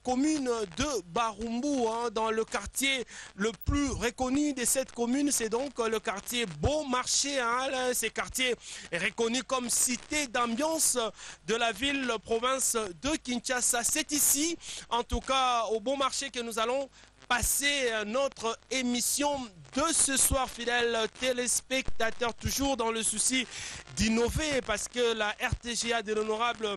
commune de Barumbu, hein, dans le quartier le plus reconnu de cette commune, c'est donc le quartier Bon Marché. Hein, ce quartier est reconnu comme cité d'ambiance de la ville-province de Kinshasa. C'est ici, en tout cas au Bon Marché, que nous allons passer notre émission de ce soir, fidèles téléspectateurs, toujours dans le souci d'innover, parce que la RTGA de l'honorable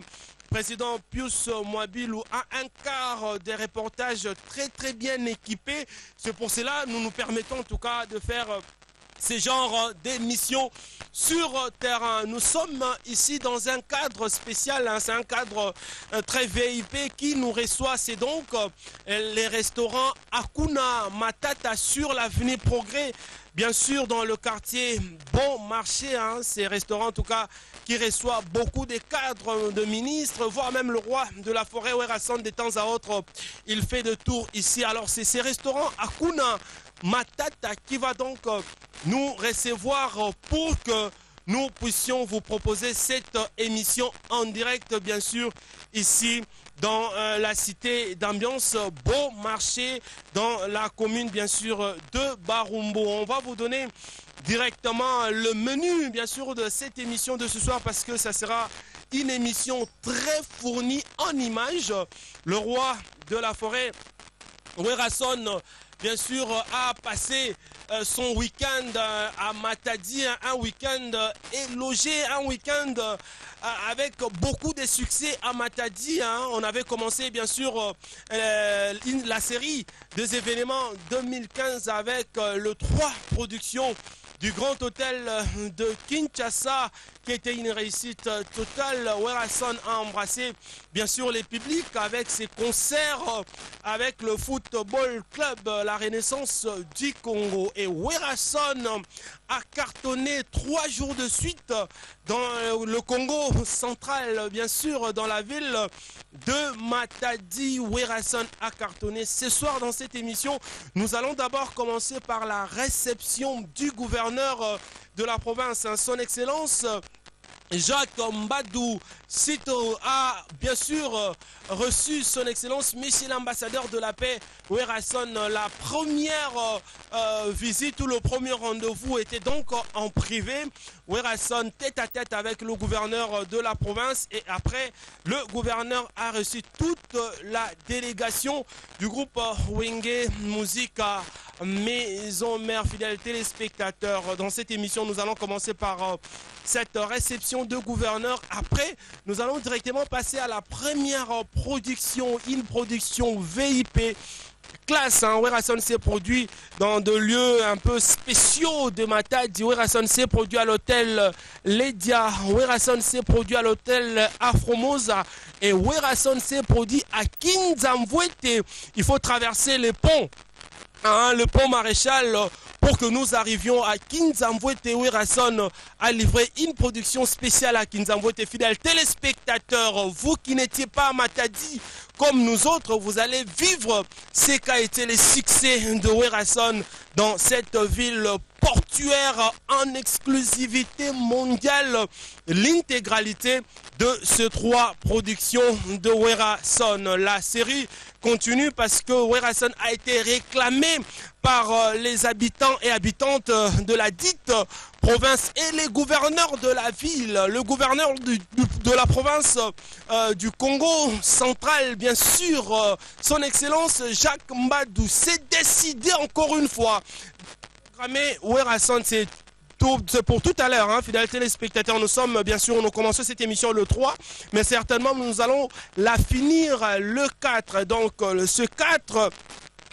président Pius Mwabilou a un quart des reportages très bien équipés. C'est pour cela que nous nous permettons en tout cas de faire ce genre d'émissions sur terrain. Nous sommes ici dans un cadre spécial, hein, c'est un cadre très VIP qui nous reçoit. C'est donc les restaurants Hakuna Matata sur l'avenue Progrès, bien sûr dans le quartier Bon Marché. Hein, ces restaurants en tout cas qui reçoit beaucoup de cadres, de ministres, voire même le roi de la forêt Werason de temps à autre. Il fait de tour ici. Alors c'est ces restaurants Hakuna Matata qui va donc nous recevoir pour que nous puissions vous proposer cette émission en direct, bien sûr, ici dans la cité d'ambiance Bon Marché, dans la commune, bien sûr, de Barumbu. On va vous donner directement le menu, bien sûr, de cette émission de ce soir, parce que ça sera une émission très fournie en images. Le roi de la forêt, Werason, bien sûr, a passé son week-end à Matadi, un week-end élogé, un week-end avec beaucoup de succès à Matadi. Hein. On avait commencé bien sûr la série des événements 2015 avec le 3 productions du Grand Hôtel de Kinshasa, qui était une réussite totale. Werason a embrassé bien sûr les publics avec ses concerts, avec le Football Club, la Renaissance du Congo. Et Werason a cartonné 3 jours de suite dans le Congo central, bien sûr, dans la ville de Matadi. Werason a cartonné. Ce soir, dans cette émission, nous allons d'abord commencer par la réception du gouverneur de la province, son Excellence Jacques Mbadou Sito a bien sûr reçu son Excellence Monsieur l'ambassadeur de la paix Werason. La première visite ou le premier rendez-vous était donc en privé. Werason tête à tête avec le gouverneur de la province, et après le gouverneur a reçu toute la délégation du groupe Wenge Musica Maison Mère. Fidèles téléspectateurs, dans cette émission nous allons commencer par cette réception de gouverneur. Après nous allons directement passer à la première production, une production VIP classe. Hein. Werason s'est produit dans des lieux un peu spéciaux de Matadi. Werason s'est produit à l'hôtel Ledia. Werason s'est produit à l'hôtel Afromosa. Et Werason s'est produit à Kinzamvwete. Il faut traverser les ponts. Hein, le pont Maréchal, pour que nous arrivions à Kinzamvwete. Werason a livré une production spéciale à Kinzamvwete. Fidèles téléspectateurs, vous qui n'étiez pas à Matadi comme nous autres, vous allez vivre ce qu'a été le succès de Werason dans cette ville portuaire en exclusivité mondiale. L'intégralité de ces 3 productions de Werason. La série continue parce que Werason a été réclamé par les habitants et habitantes de la dite province et les gouverneurs de la ville. Le gouverneur de la province du Congo central, bien sûr, son Excellence Jacques Mbadou, s'est décidé encore une fois programmer Werason. C'est pour tout à l'heure, hein, fidèles téléspectateurs. Nous sommes, bien sûr, nous commençons cette émission le 3, mais certainement nous allons la finir le 4. Donc ce 4,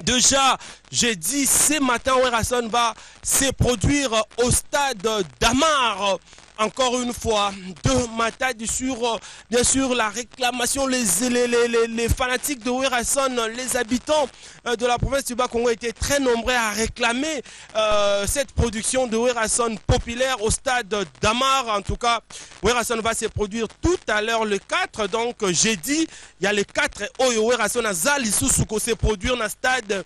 déjà, j'ai dit ce matin, Werason va se produire au stade d'Amar. Encore une fois, de Matadi sur, bien sûr, la réclamation, les fanatiques de Werason, les habitants de la province du Bas-Congo étaient très nombreux à réclamer cette production de Werason populaire au stade d'Amar. En tout cas, Werason va se produire tout à l'heure le 4. Donc, j'ai dit, il y a le 4 Oyo Werason à Zalisusuko se produire dans le stade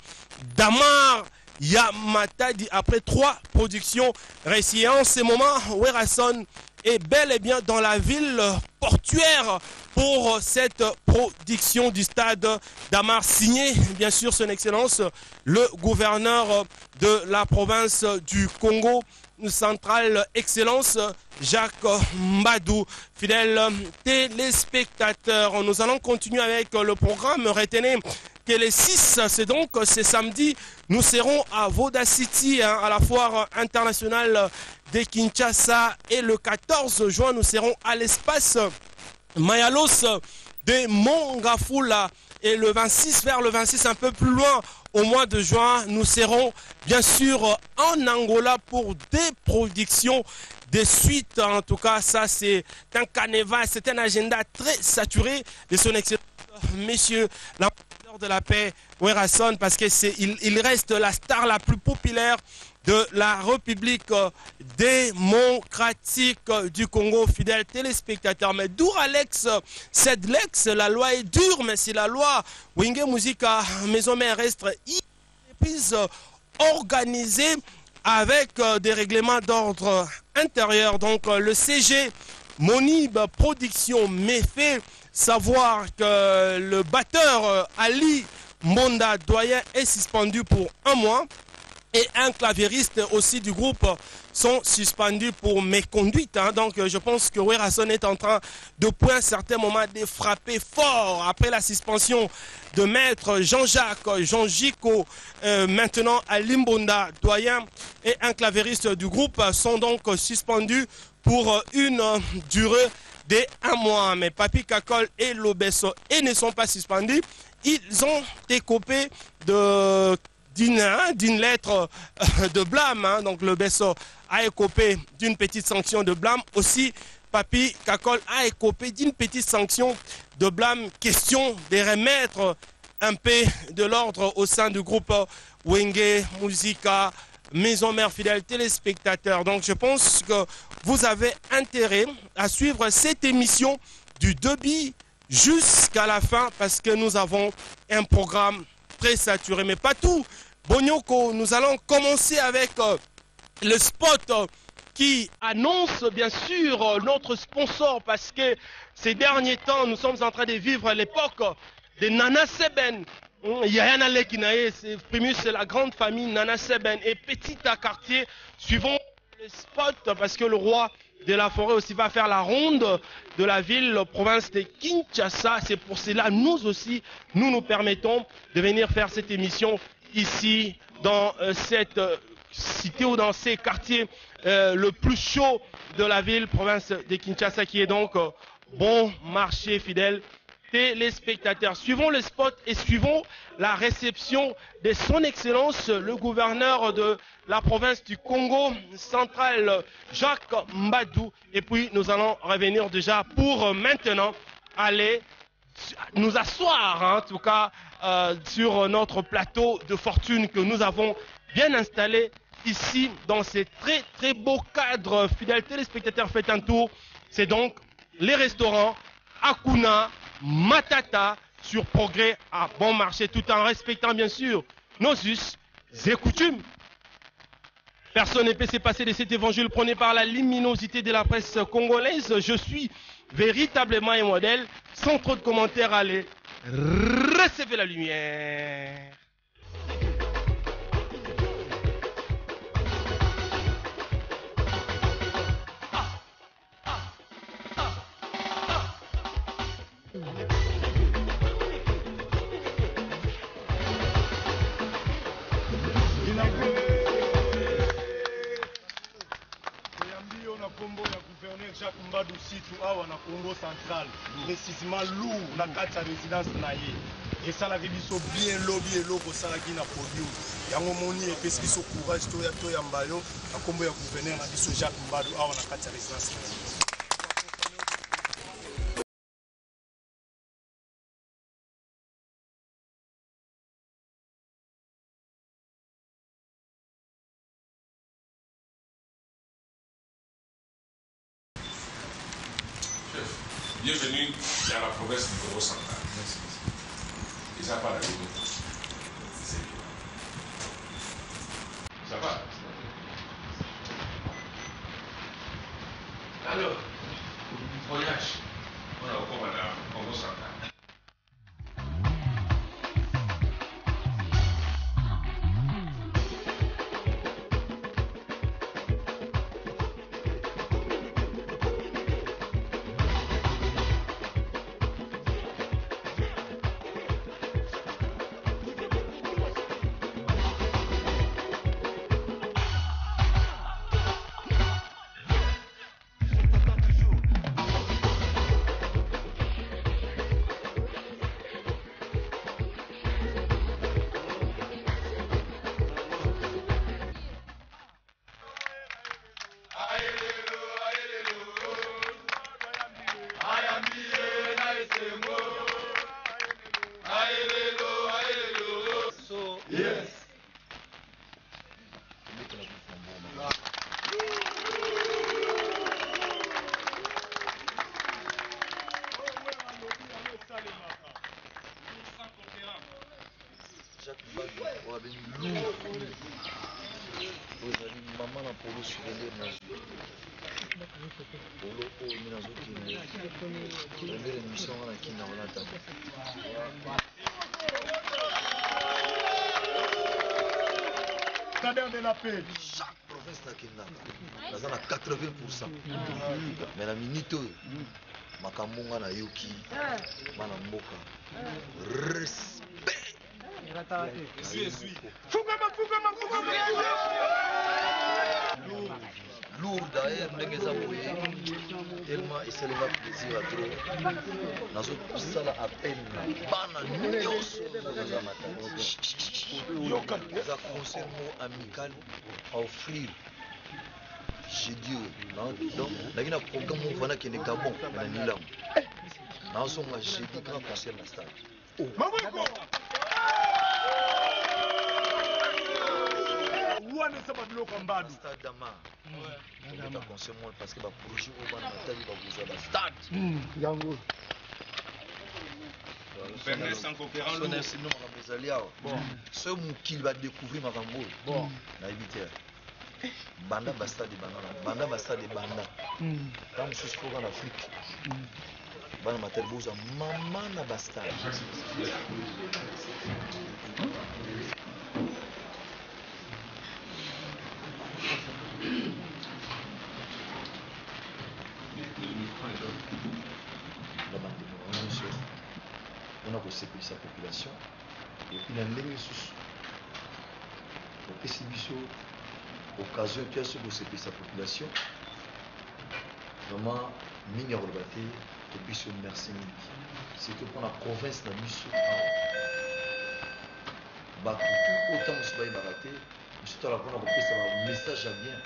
d'Amar. Ya Matadi après 3 productions réussies. En ce moment, Werason est bel et bien dans la ville portuaire pour cette production du stade d'Amar, signé bien sûr son excellence le gouverneur de la province du Congo central, excellence Jacques Mbadou. Fidèles téléspectateurs, nous allons continuer avec le programme. Retenez que les 6, c'est samedi, nous serons à Voda City, à la foire internationale de Kinshasa, et le 14 juin, nous serons à l'espace Mayalos de Mongafula, et le 26, vers le 26, un peu plus loin, au mois de juin, nous serons bien sûr en Angola pour des productions de suite. En tout cas, ça c'est un carnaval, c'est un agenda très saturé de son excellence, messieurs l'ambassadeur de la paix, Werrason, parce que il reste la star la plus populaire de la République démocratique du Congo, fidèles téléspectateurs. Mais Douralex, Sedlex, la loi est dure, mais c'est la loi. Wenge Musica, maison mère reste organisée avec des règlements d'ordre intérieur. Donc le CG Monib Production me fait savoir que le batteur Ali Monda Doyen est suspendu pour 1 mois. Et un claviériste aussi du groupe sont suspendus pour méconduite. Donc je pense que Werrason est en train de, pour un certain moment, de frapper fort après la suspension de maître Jean-Jacques, Jean-Gico, maintenant à Limbonda, doyen, et un claviériste du groupe sont donc suspendus pour une durée de 1 mois. Mais Papi Kakol et Lobesso ne sont pas suspendus. Ils ont écopé d'une lettre de blâme. Donc le Besso a écopé d'une petite sanction de blâme. Aussi, Papi Kakol a écopé d'une petite sanction de blâme. Question de remettre un peu de l'ordre au sein du groupe Wenge Musica, maison mère, fidèles téléspectateurs. Donc je pense que vous avez intérêt à suivre cette émission du début jusqu'à la fin, parce que nous avons un programme très saturé, mais pas tout. Bonyoko, nous allons commencer avec le spot qui annonce bien sûr notre sponsor, parce que ces derniers temps, nous sommes en train de vivre l'époque de Nana Seben. Yayana Lekinae, c'est Primus, c'est la grande famille Nana Seben. Et petit à quartier, suivons le spot, parce que le roi de la forêt aussi va faire la ronde de la ville, province de Kinshasa. C'est pour cela, nous aussi, nous permettons de venir faire cette émission ici, dans cette cité ou dans ces quartiers le plus chaud de la ville, province de Kinshasa, qui est donc bon marché, fidèle téléspectateurs. Suivons le spot et suivons la réception de son excellence, le gouverneur de la province du Congo central, Jacques Mbadou. Et puis nous allons revenir déjà pour maintenant aller nous asseoir, en tout cas, sur notre plateau de fortune que nous avons bien installé ici dans ces très très beaux cadres. Fidèles téléspectateurs, faites un tour. C'est donc les restaurants Akuna Matata sur Progrès à bon marché, tout en respectant bien sûr nos us et coutumes. Personne ne peut se passer de cet évangile prôné par la luminosité de la presse congolaise. Je suis véritablement un modèle. Sans trop de commentaires, allez, recevez la lumière. Jacques Mbadou situ awa na Congo central, précisément Lou na kati ya résidence na ye. Et ça la biso bien lobby eloko salaki na podium. Yango moni epesi biso courage to ya mbayo na kombo ya gouverneur na biso Jacques Mbadou awa na kati ya résidence na ye. Bienvenue dans la province du Congo central. Merci. Déjà pas d'arrivée. Ça va. Alors, Yes. Jacques Badu, on a venu lourd. Vous avez maman na polo souvenir na polo o mina zo ki première émission na ki na wala ta. Cadre de la paix. Chaque province na kinaka. Naza na 80%. Mais na minute makambo nga na yoki bana mboka. Respect. Lourd d'ailleurs, ndenge eza boye tellement esalenga plaisir trop nazosala appel na bana nyonso oza matadi eza concert mo amical à offrir jeudi donc naki na programme mo vana kende Gabon na Nilam nazonga jeudi grand concert na stade wana saba biloko mbadu stade dama on conseil moi parce que ba projet au bana matali ba bouza ba stade yango Bernard Sanko-Ferrand on a sinon on va bezali awa bon ce mukil va découvrir makambo bon na éviter banda ba stade banda ba stade banda quand je suis en Afrique bana matali bouza mama na ba stade on a sécuriser sa population et puis la ligne sous occasion tu as ce que sécuriser sa population vraiment mineur le bâti et puis sur merci c'est que pour la province la mission bah tout autant se va y barater surtout la bonne un message à bien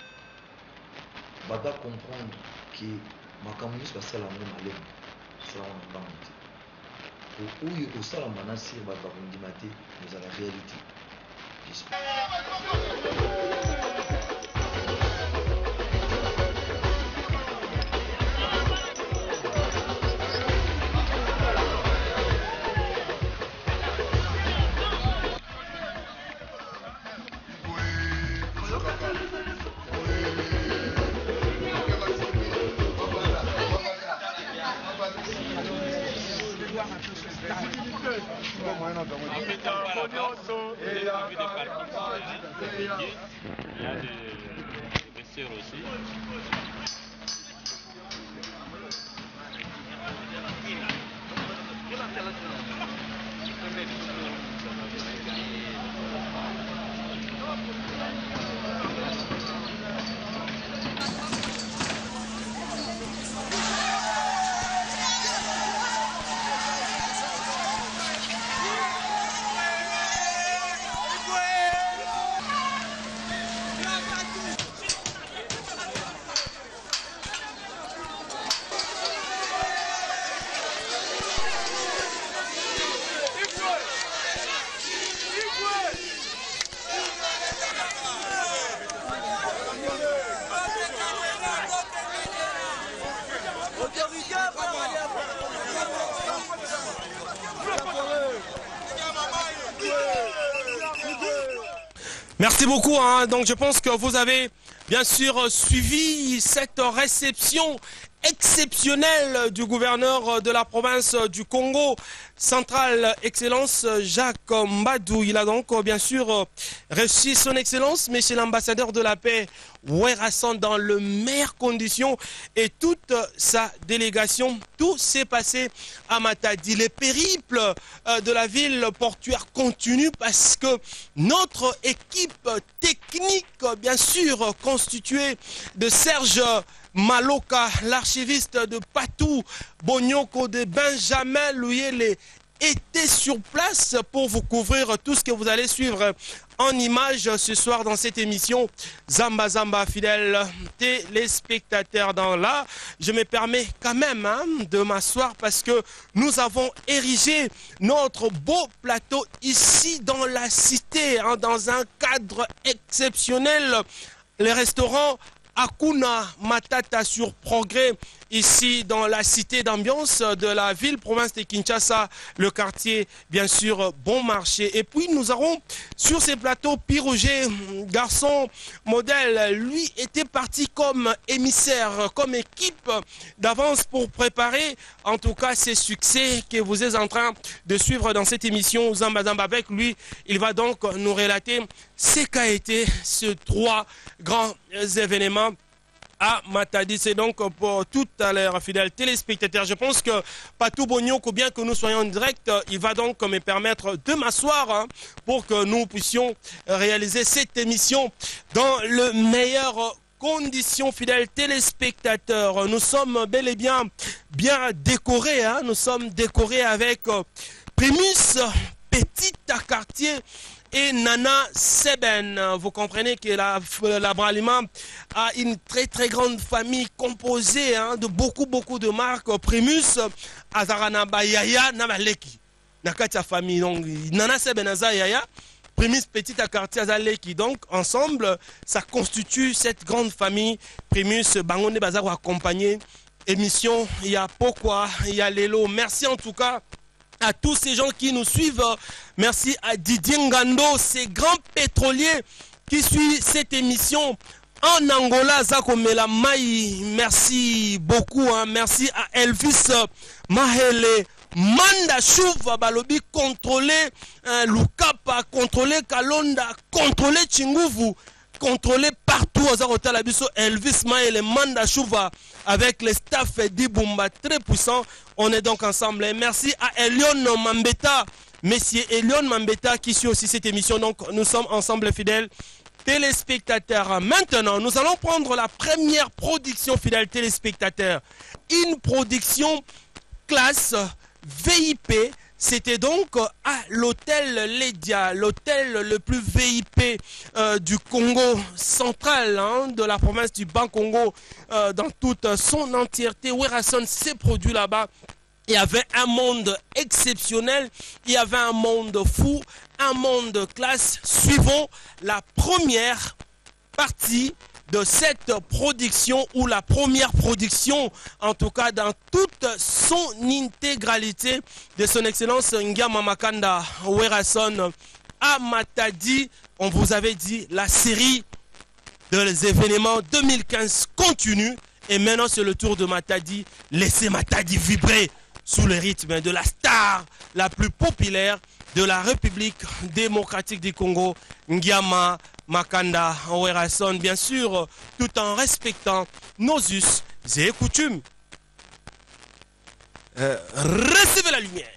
bah comprendre que ma communauté va faire la même allée ça on va monter oui, au salon manasir va pas vous dire nous à la réalité. Il y a des vestiaires aussi. Merci beaucoup. Donc je pense que vous avez bien sûr suivi cette réception exceptionnelle du gouverneur de la province du Congo central, Excellence Jacques Mbadou. Il a donc bien sûr reçu son Excellence, Monsieur l'ambassadeur de la paix, Werrason, dans les meilleures conditions et toute sa délégation. Tout s'est passé à Matadi. Les périples de la ville portuaire continuent parce que notre équipe technique, bien sûr constituée de Serge Maloka, l'archiviste de Patou, Bonyoko, de Benjamin Louyele été sur place pour vous couvrir tout ce que vous allez suivre en images ce soir dans cette émission. Zamba Zamba, fidèles téléspectateurs, dans là, je me permets quand même de m'asseoir parce que nous avons érigé notre beau plateau ici dans la cité, dans un cadre exceptionnel. Les restaurants Akuna Matata sur Progrès, ici dans la cité d'ambiance de la ville, province de Kinshasa, le quartier, bien sûr, Bon Marché. Et puis nous aurons sur ces plateaux Piroger, garçon modèle, lui était parti comme émissaire, comme équipe d'avance pour préparer en tout cas ces succès que vous êtes en train de suivre dans cette émission Zamba Zamba. Avec lui, il va donc nous relater ce qu'a été ces 3 grands événements à Matadi. C'est donc pour tout à l'heure, fidèles téléspectateurs. Je pense que Patou Bonyoko, bien que nous soyons en direct, il va donc me permettre de m'asseoir pour que nous puissions réaliser cette émission dans le meilleur conditions, fidèles téléspectateurs. Nous sommes bel et bien décorés. Nous sommes décorés avec Primus, Petit à Quartier et Nana Seben. Vous comprenez que la Bralima a une très grande famille composée de beaucoup de marques. Primus, Azarana Bayaya, Namaleki. Nakatia famille. Donc, Nana Seben Azayaya. Primus, Petit à Quartier, Azaleki. Donc, ensemble, ça constitue cette grande famille. Primus, Bangonde Bazar accompagné. Émission, il y a Pourquoi, il y a Lelo. Merci en tout cas à tous ces gens qui nous suivent. Merci à Didier Ngando, ces grands pétroliers qui suivent cette émission en Angola. Zakomela Mai, merci beaucoup. Merci à Elvis Mahele Manda Chouva Balobi, contrôler Lukapa, contrôler Kalonda, contrôler Chinguvu, contrôler partout Elvis Mahele Manda Chouva avec le staff d'Ibumba très puissant. On est donc ensemble. Et merci à Elion Mambeta, Monsieur Elion Mambeta qui suit aussi cette émission. Donc nous sommes ensemble, fidèles téléspectateurs. Maintenant, nous allons prendre la première production, fidèles téléspectateurs. Une production classe VIP. C'était donc à l'hôtel Ledia, l'hôtel le plus VIP du Congo central, de la province du Bas-Congo, dans toute son entièreté. Werason s'est produit là-bas. Il y avait un monde exceptionnel, il y avait un monde fou, un monde de classe. Suivons la première partie de cette production, ou la première production, en tout cas dans toute son intégralité, de son excellence Ngiama Makanda Werason à Matadi. On vous avait dit, la série des événements 2015 continue, et maintenant c'est le tour de Matadi. Laissez Matadi vibrer sous le rythme de la star la plus populaire de la République démocratique du Congo, Ngiama Makanda Werason, bien sûr, tout en respectant nos us et coutumes. Recevez la lumière.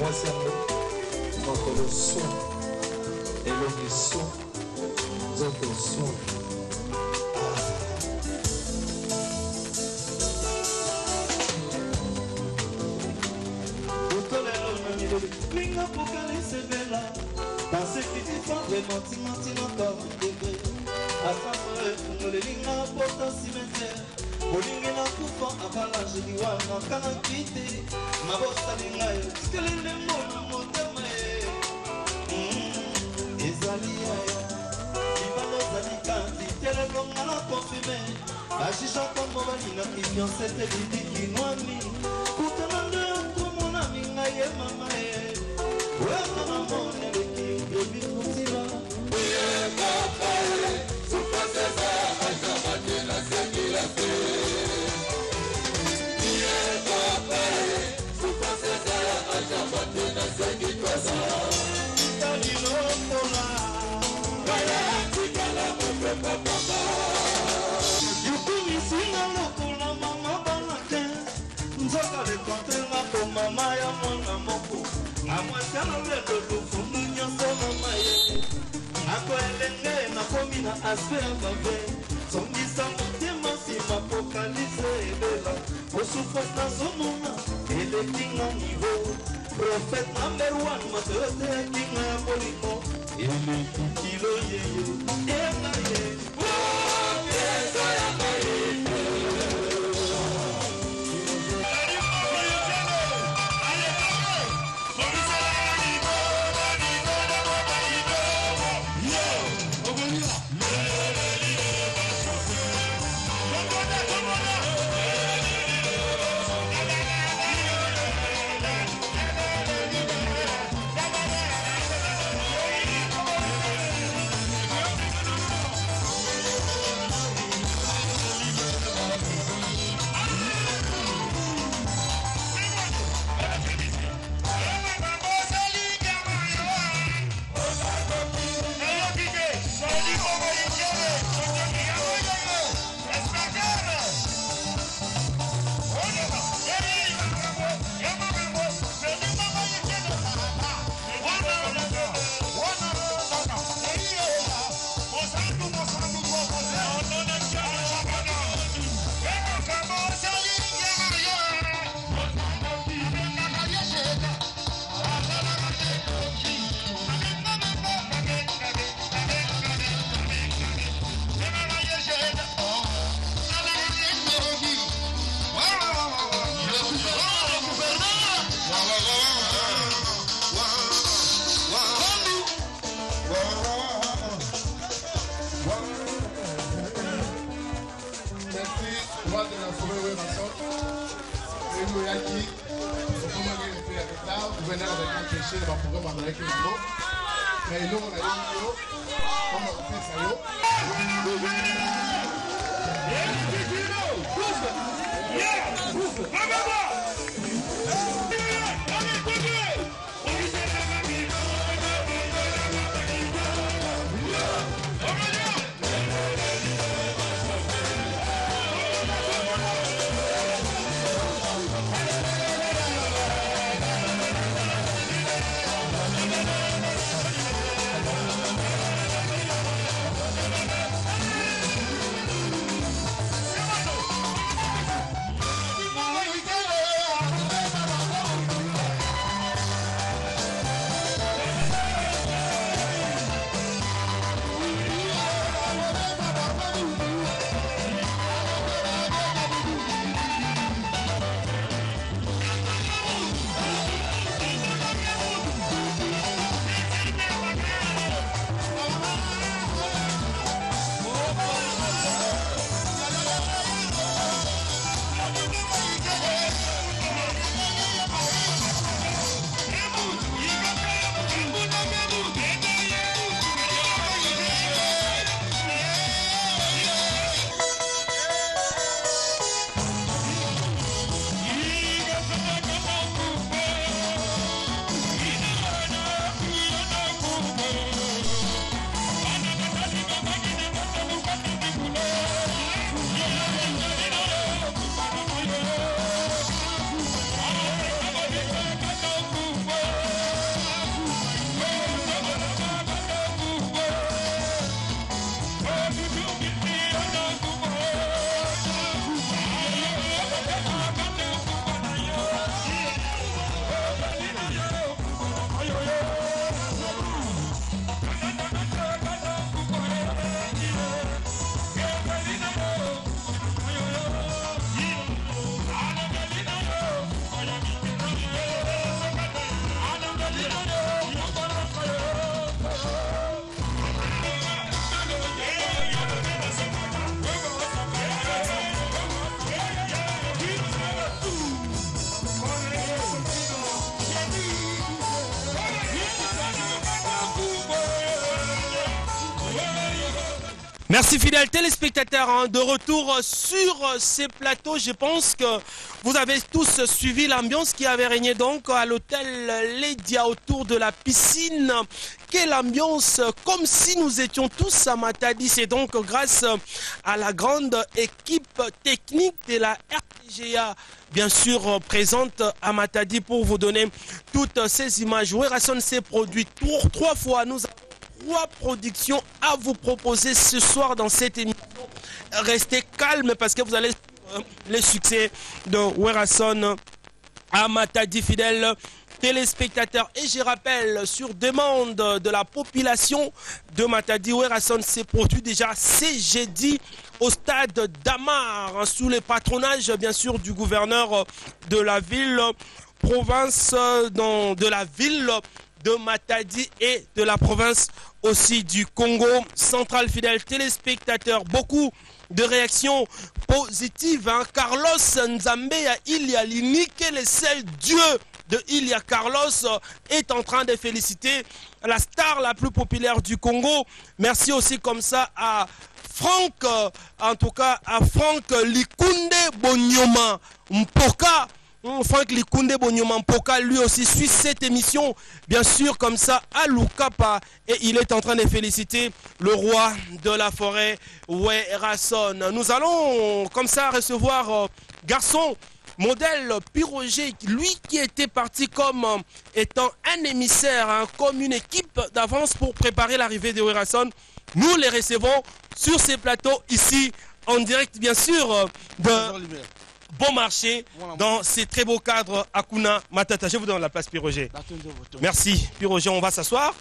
Moi, c'est entre le son et l'unisson, notre son. olingena kufa avalanche liwana kana kite mabosalinga yo tikelende mona motema ezali yaya libano ozali kanti telelonga na konfime ashisha kwa mobali na kifiance te lidikinwani kutana nde okomona minga ye mama wemama moneleki ebikutila uyekakae sufaseza ajamatela sekilase mama ya mwana moko amwatana lelo lufundu nyonso mama ye akoelenge nakomi na aspe ya babe songisa motema nsima pokalise ebela osufrance nazomona elekinga nivo profete number 1 mateote ya kinga ya bolingo elekikilo yeye enga ye eza ya maye marché na baprogramme azalaki nango na eloko na yo mpona kopesa yo Merci fidèles téléspectateurs, de retour sur ces plateaux. Je pense que vous avez tous suivi l'ambiance qui avait régné donc à l'hôtel Ledia autour de la piscine. Quelle ambiance, comme si nous étions tous à Matadi. C'est donc grâce à la grande équipe technique de la RTGA, bien sûr présente à Matadi, pour vous donner toutes ces images. Werason s'est produit trois fois. Nous avons 3 productions à vous proposer ce soir dans cette émission. Restez calme parce que vous allez les succès de Werason à Matadi, fidèles téléspectateurs. Et je rappelle, sur demande de la population de Matadi, Werason s'est produit déjà ce jeudi au stade d'Amar, sous le patronage bien sûr du gouverneur de la ville, province de la ville de Matadi et de la province aussi du Congo central. Fidèles téléspectateurs, beaucoup de réactions positives. Carlos Nzambeya Ilia, l'unique et le seul Dieu de Ilia Carlos, est en train de féliciter la star la plus populaire du Congo. Merci aussi comme ça à Franck, en tout cas à Franck Likunde Bonyoma Mpoka. Franck Likunde Bonyoma Mpoka, lui aussi suit cette émission, bien sûr, comme ça, à Lukapa. Et il est en train de féliciter le roi de la forêt, Werason. Nous allons, comme ça, recevoir garçon, modèle Piroger, lui qui était parti comme étant un émissaire, comme une équipe d'avance pour préparer l'arrivée de Werason. Nous les recevons sur ces plateaux, ici, en direct, bien sûr, de Bon Marché, dans ces très beaux cadres Akuna Matata. Je vous donne la place, Piroger. Merci, Piroger. On va s'asseoir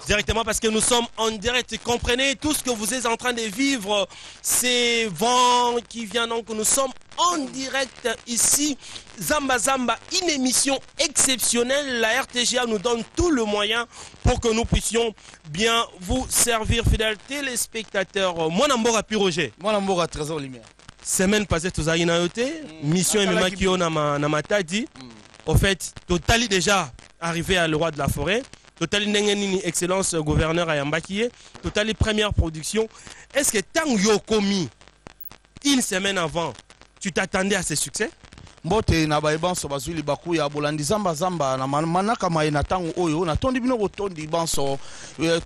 directement parce que nous sommes en direct. Comprenez tout ce que vous êtes en train de vivre, ces vents qui viennent. Donc, nous sommes en direct ici. Zamba Zamba, une émission exceptionnelle. La RTGA nous donne tout le moyen pour que nous puissions bien vous servir, fidèles téléspectateurs. Moi, Nambora Piroger. Moi, Nambora Trésor Lumière. Semaine passée, tu as une mission MMA qui est na Matadi. au fait totali déjà arrivé à le roi de la forêt, totali nengeni excellence gouverneur Ayambakie, totali première production. Est-ce que tant yokomi une semaine avant, tu t'attendais à ce succès? Mbote na baibanso bazuli baku ya bolandi zamba zamba na manaka mai na tango oyo na tondi bino botondi banso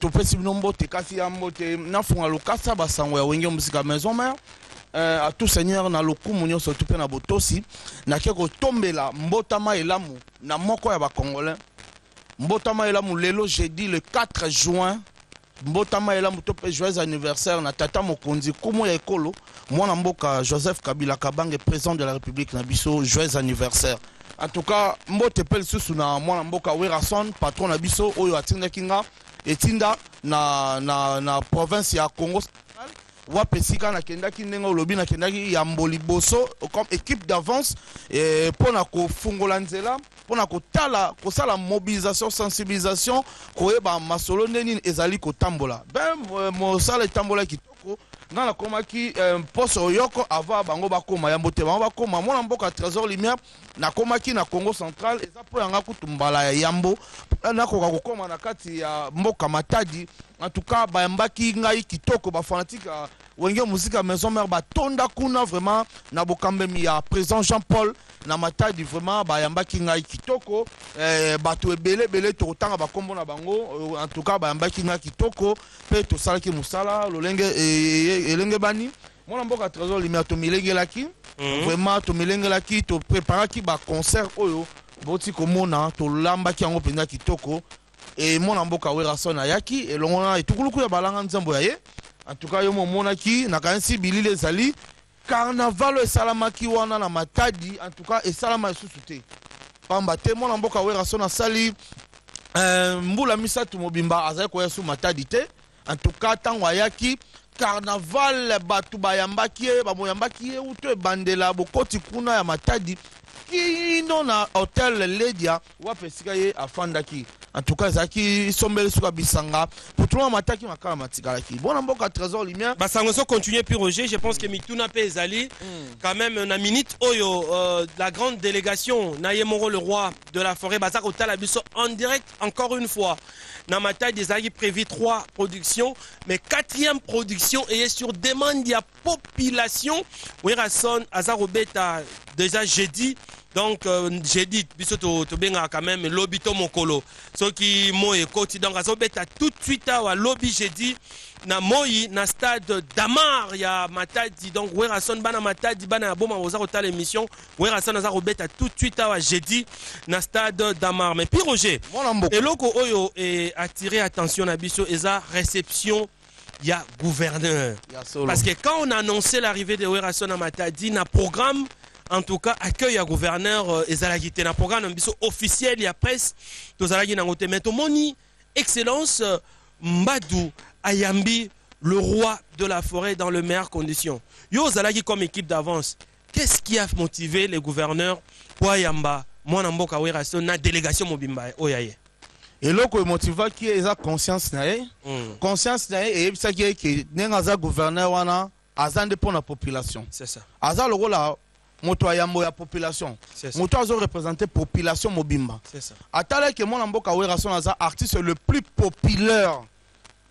to pesi bino mbote kasi ya mbote na funga lokasa basango ya wenge musika maison mère à tout seigneur na lokumu nyonso tupe na botosi na keko tombela mbotama elamu na moko ya ba congolais mbotama elamu lelo jeudi le 4 juin mbotama elamu tope joyeux anniversaire na tata mokonzi kumu ya ekolo mwana mboka Joseph Kabila Kabange président de la République na biso joyeux anniversaire. En tout cas mbote pel susu na mwana mboka Werason patron na biso oyo atinda kinga etinda na province ya Congo wapesika na kendaki ndenge olobi na kendaki ya mboliboso comme équipe d'avance pour na kofungola nzela pour na kotala kosala mobilisation sensibilisation koyeba masolo neni ezali kotambola ben mosala etambola kitoko ngana komaki poso yoko ava bango bakoma ya mbote bango bakoma mwana mboka trésor lumière na komaki na Congo central eza po yanga kutumbala ya yambo na koka kokoma na kati ya mboka Matadi. En tout cas bayambaki ngai kitoko ba fanatique wenge musika maison mère batonda kuna vraiment na bokambemi ya président Jean-Paul na Matadi vraiment bayambaki ngai kitoko bato ebele to tanga bakombo na bango. En tout cas bayambaki ngai kitoko pe to salaki musala lolenge elenge bani mwana mboka trésor lumière to milengelaki vraiment to milengelaki to préparaki ba concert oyo boti komona to lambaki yango penza kitoko et mon mboka Werason ayaki et longona etukuluku ya balanga nzambo ya ye. En tout cas yo monaki na kansi bilile ezali carnaval esalamaki wana na Matadi. En tout cas esalama esusu te pamba te mon mboka Werason asali mbula misatu mobimba azali koya su Matadi te. En tout cas tango ayaki carnaval batu bayambaki bamoyambaki uto ebandela bokoti kuna ya Matadi kino na hotel Ledia wapesika ye afandaki. En tout cas zaki sombele suka bisanga pour tout le monde mataki makala matikalaki bona mboka trésor lumière basango so continuer puis Roger je pense que mituna pe ezali quand même na minute oyo la grande délégation na Yemoro le roi de la forêt bazako tala biso en direct encore une fois na Matadi ezali prévu 3 productions mais 4e production est sur demande ya population Werason azarobeta déjà jeudi. Donc j'ai dit biso to benga quand même lobby to mokolo so qui moye koti donc azobeta tout de suite à lobby jeudi na moyi na stade Damar ya Matadi donc Werason bana Matadi bana boma oza kotala émission Werason azobeta tout de suite à jeudi na stade Damar. Mais puis Roger eloko oyo attiré attention na biso eza réception ya gouverneur parce que quand on a annoncé l'arrivée de Werason à Matadi na programme en tout cas accueil à gouverneur ezalaki te na programme biso officiel ya presse tozalaki nango te mais tomoni excellence Mbadou ayambi le roi de la forêt dans les meilleures conditions yo ozalaki comme équipe d'avance. Qu'est-ce qui a motivé les gouverneurs pour ayamba mwana mboka Werason na délégation mobimba oyaye eloko emotivaki eza conscience na ye conscience na ye eyebisaki ke ndenge aza gouverneur wana aza nde mpo na population. C'est ça aza lokola moto ayambo ya population moto azo représenter population mobimba. C'est ça atala ke mwana mboka Werason aza artiste le plus populaire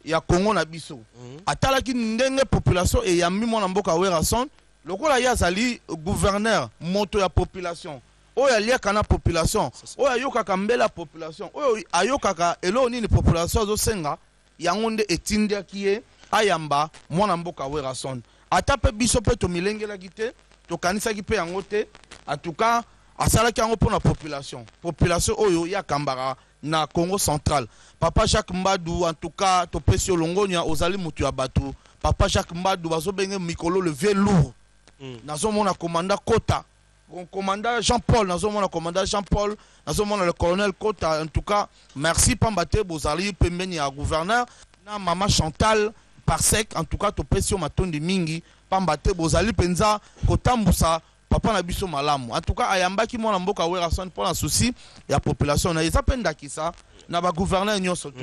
ya Congo na biso atala ki ndenge population e yambi mwana mboka Werason lokola ya azali gouverneur moto ya population oyo aliaka na population oyo ayokaka mbela population oyo ayokaka elo nini population azosenga yango nde etindiaki ye ayamba mwana mboka Werason ata pe biso pe to milengelaki te tokanisaki pe yango te. En tout cas asalaki yango pour la population oyo ya kambara na Congo central. Papa Jacques Mbadou en tout cas topesi olongonia ozali mutu ya bato Papa Jacques Mbadou bazobenge mikolo le vieux lourd nazomona commandant Kota commandant Jean-Paul nazomona commandant Jean-Paul nazomona le colonel Kota. En tout cas merci pambate bozali pembeni ya gouverneur na maman Chantal Parsec. En tout cas topesi matondi mingi pambate bozali penza kotambusa papa na biso malamu. En tout cas ayambaki mwana mboka Werason pour la souci ya population na eza pendaki ça na ba gouverneur nyonso tout.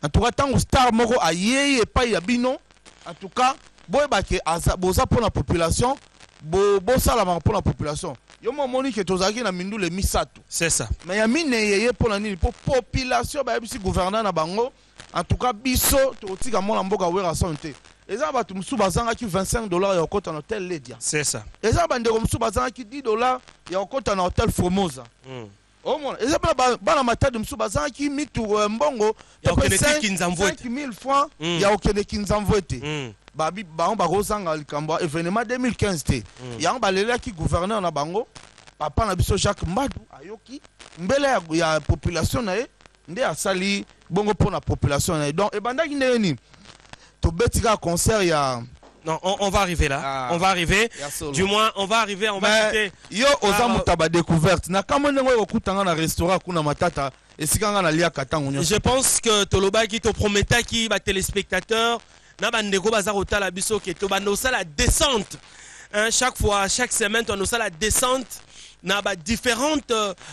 En tout cas tango star moko ayeye pa ya bino en tout cas boye bake boza pour la population bosalamaka mpo na population yo momoni ke tozalaki na mindule misato. C'est ça. Mais ya mine yeye mpo na nini mpo population bayebisi gouverneur na bango en tout cas biso tokotika mona mboka Werason te. Eza bato mosusu bazangaki $25 ya kokota na hotel Ledia. C'est ça. Eza bandeko mosusu bazangaki $10 ya kokota na hotel Formosa. Omona eza bana matadi mosusu bazangaki mitu mbongo ya okende kinzamvo 5000 francs ya okende kinzamvo ete. Babi bango bakozanga likambo événement 2015 te. Yango balelaki gouverneur na bango papa na biso Jacques Mbadu ayoki mbele ya population na ye nde asali bongo pour la population na ye. Donc ebandaki ndenge nini tobetika concert ya. Non, on va arriver là. On va arriver. Du moins, on va arriver. On va quitter. Yo, oza mutaba découverte. Na kamone ngo okutanga na restaurant kuna matata. Esikanga na lia katango. Je pense que Toloba qui te promettait qui va téléspectateurs na bandeko bazarota la biso que to bando ça la descente. Hein, chaque fois, chaque semaine, on a ça la descente. Na ba différentes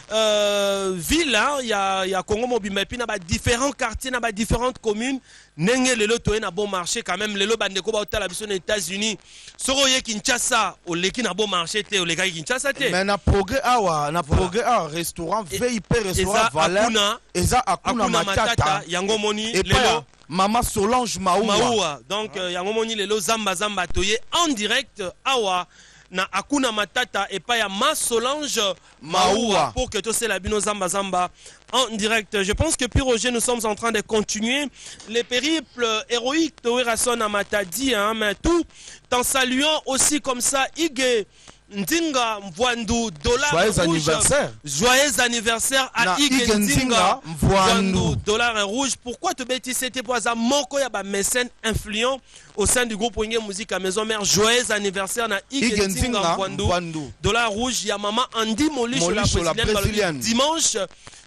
villes, il y a Congo Mobimba, puis na ba différents quartiers, na ba différentes communes. Nenge lelo toye na bon marché quand même lelo bandeko ba otala biso na États-Unis. Soro ye Kinshasa, o leki na bon marché te, o leka Kinshasa te. Mais na progrès awa, na progrès awa restaurant VIP restaurant Valère. Eza akuna matata yango moni lelo Mama Solange Maoua. Donc yango moni lelo zamba toye en direct awa. Na akuna matata et pas ya Ma Solange Maoua pour que tous ces labino zamba en direct. Je pense que puis Roger, nous sommes en train de continuer les périples héroïques de Werason à Matadi, hein, mais tout en saluant aussi comme ça Ige Ndinga Mvwandu dollar joyeux rouge. Anniversaire. Joyeux anniversaire à Ige Ndinga Mvwandu dollar rouge. Pourquoi te bêtis c'était pour ça moko ya ba mécène influent au sein du groupe Wenge Musique à Maison Mère. Joyeux anniversaire na Ige Ndinga Mvwandu dollar rouge. Ya maman Andy Molish la brésilienne dimanche.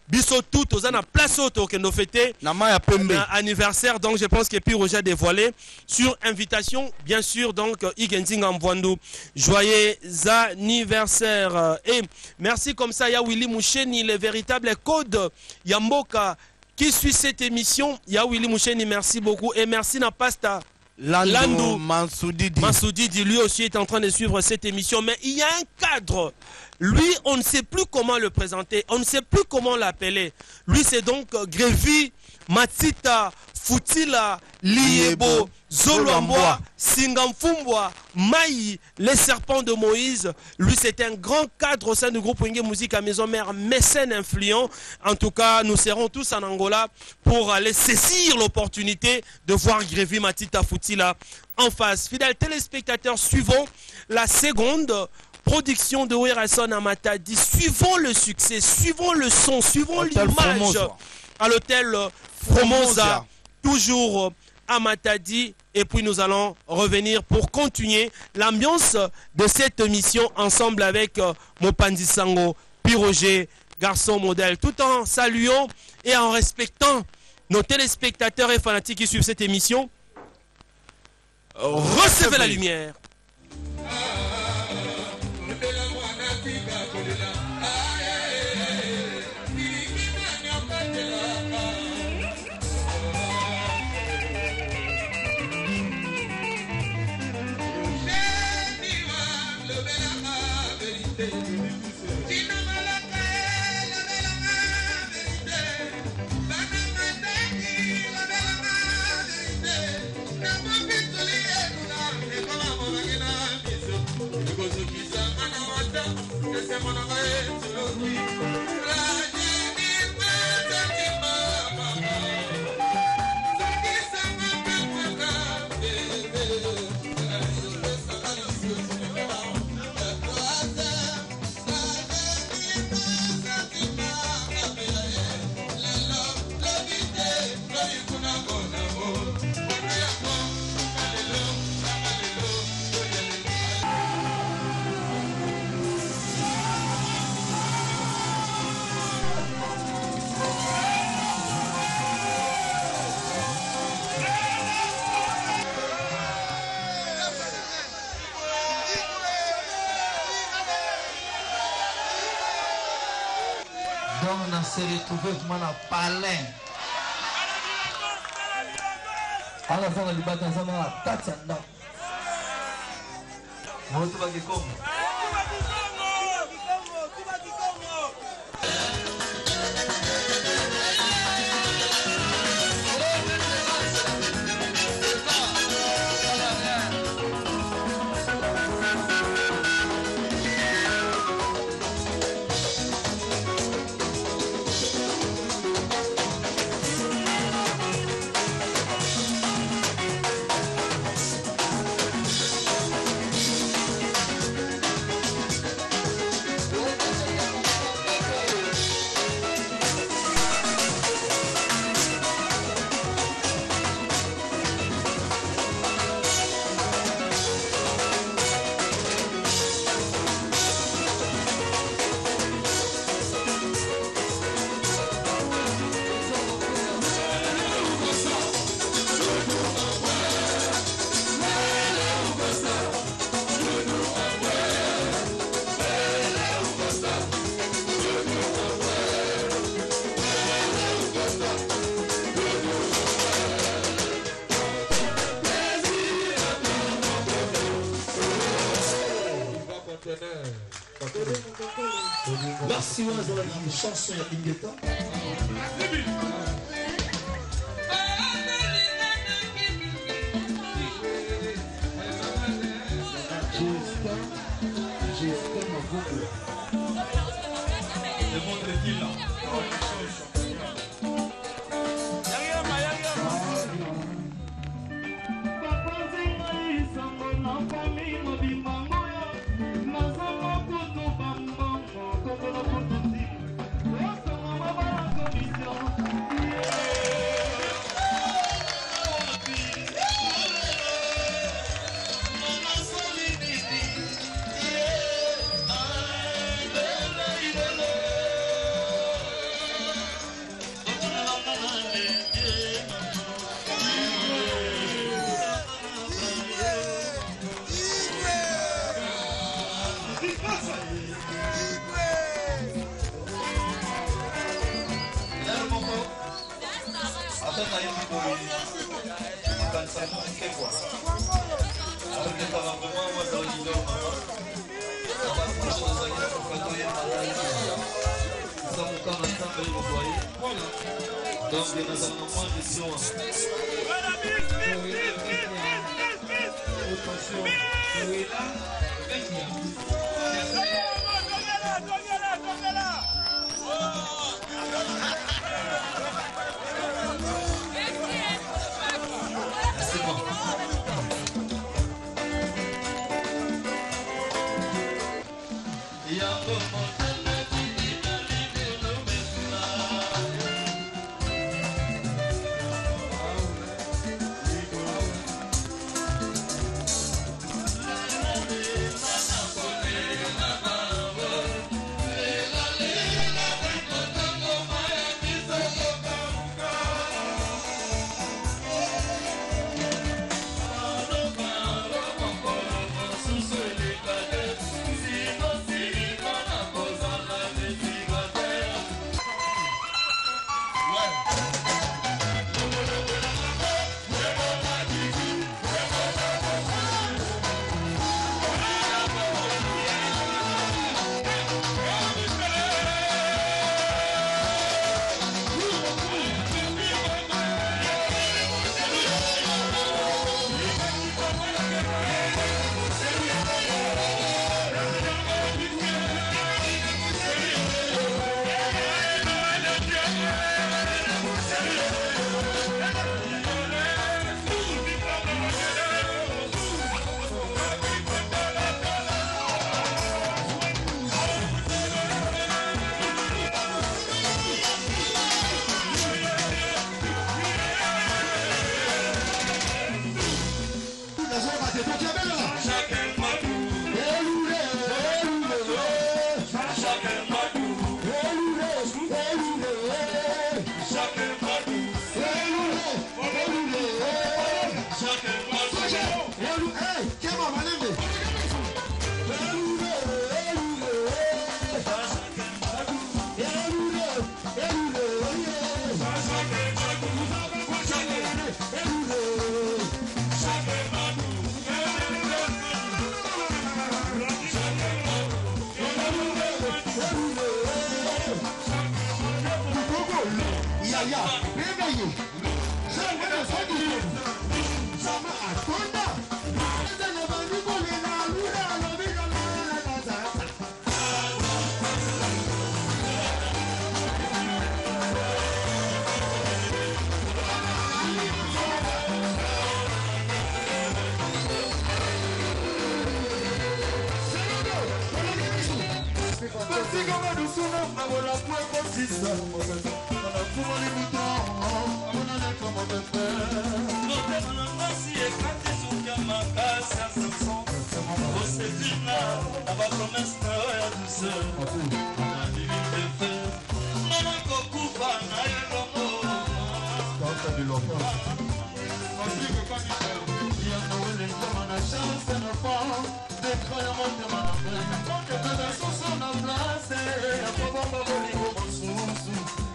Biso tout aux na place auto que nous fêter anniversaire. Donc je pense que puis Roger a dévoilé sur invitation bien sûr donc Igenzing Mvwandu. Joyeux anniversaire et merci comme ça ya Willy Moucheni le véritable code Yamboka qui suit cette émission. Ya Willy Moucheni, merci beaucoup et merci na pasta Landou Mansoudidi lui aussi est en train de suivre cette émission, mais il y a un cadre. Lui, on ne sait plus comment le présenter, on ne sait plus comment l'appeler. Lui, c'est donc Grévi, Matita, Futila, Liebo, Zolomboa, Singamfumbwa, Maï, les serpents de Moïse. Lui, c'est un grand cadre au sein du groupe Wenge Musique à Maison Mère, mécène influent. En tout cas, nous serons tous en Angola pour aller saisir l'opportunité de voir Grévi, Matita, Futila en face. Fidèles téléspectateurs, suivons la seconde production de Werason à Matadi. Suivons le succès, suivons le son, suivons l'image à l'hôtel Formosa, toujours à Matadi. Et puis nous allons revenir pour continuer l'ambiance de cette émission ensemble avec Mopandi Sango, Piroger, garçon modèle, tout en saluant et en respectant nos téléspectateurs et fanatiques qui suivent cette émission. Recevez la lumière. On s'est retrouvé vraiment à Palais. À la fin de l'Ibata, on a Tatiana. Moto ba Kikongo. Merci à une chanson à Ingeta.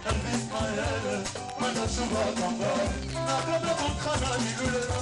Elvis Mael, Mana Chumba Kamba, Nakada Mokana Nigula,